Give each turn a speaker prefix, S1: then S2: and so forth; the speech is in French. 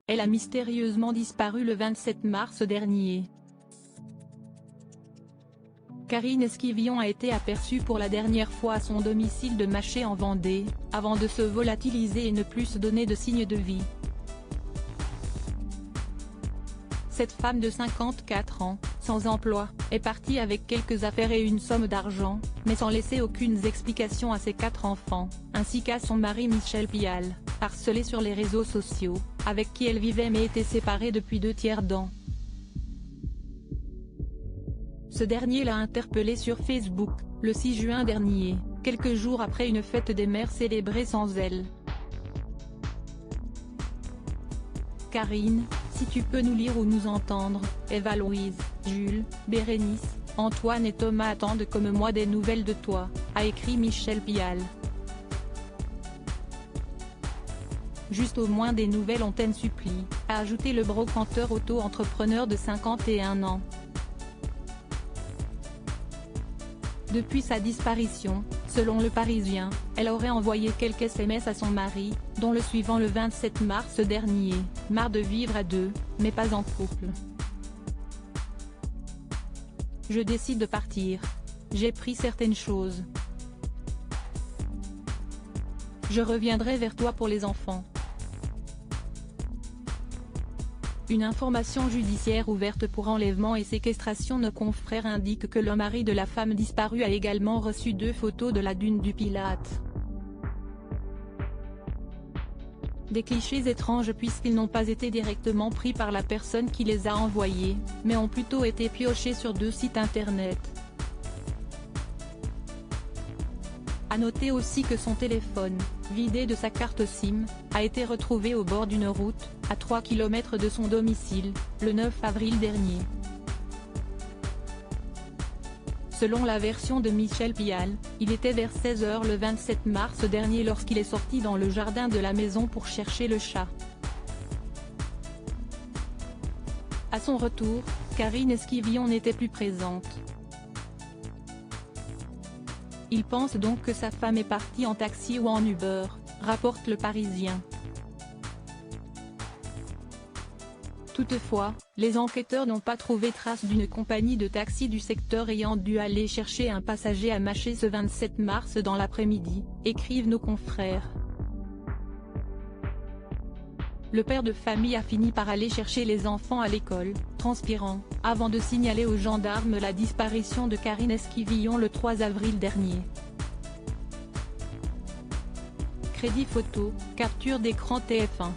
S1: Elle a mystérieusement disparu le 27 mars dernier. Karine Esquivillon a été aperçue pour la dernière fois à son domicile de Maché en Vendée, avant de se volatiliser et ne plus se donner de signe de vie. Cette femme de 54 ans, sans emploi, est partie avec quelques affaires et une somme d'argent, mais sans laisser aucune explication à ses 4 enfants, ainsi qu'à son mari Michel Pial, harcelé sur les réseaux sociaux, avec qui elle vivait mais était séparée depuis 2/3 d'an. Ce dernier l'a interpellée sur Facebook, le 6 juin dernier, quelques jours après une fête des mères célébrée sans elle. Karine, si tu peux nous lire ou nous entendre, Eva Louise, Jules, Bérénice, Antoine et Thomas attendent comme moi des nouvelles de toi, a écrit Michel Pial. Juste au moins des nouvelles on t'en supplie, a ajouté le brocanteur auto-entrepreneur de 51 ans. Depuis sa disparition, selon Le Parisien, elle aurait envoyé quelques SMS à son mari, dont le suivant le 27 mars dernier, marre de vivre à deux, mais pas en couple. Je décide de partir. J'ai pris certaines choses. Je reviendrai vers toi pour les enfants. Une information judiciaire ouverte pour enlèvement et séquestration. Nos confrères indiquent que le mari de la femme disparue a également reçu 2 photos de la dune du Pilate. Des clichés étranges puisqu'ils n'ont pas été directement pris par la personne qui les a envoyés, mais ont plutôt été piochés sur 2 sites internet. A noter aussi que son téléphone, vidé de sa carte SIM, a été retrouvé au bord d'une route, à 3 km de son domicile, le 9 avril dernier. Selon la version de Michel Pial, il était vers 16 h le 27 mars dernier lorsqu'il est sorti dans le jardin de la maison pour chercher le chat. À son retour, Karine Esquivillon n'était plus présente. Il pense donc que sa femme est partie en taxi ou en Uber, rapporte Le Parisien. Toutefois, les enquêteurs n'ont pas trouvé trace d'une compagnie de taxi du secteur ayant dû aller chercher un passager à Maché ce 27 mars dans l'après-midi, écrivent nos confrères. Le père de famille a fini par aller chercher les enfants à l'école, transpirant, avant de signaler aux gendarmes la disparition de Karine Esquivillon le 3 avril dernier. Crédit photo, capture d'écran TF1.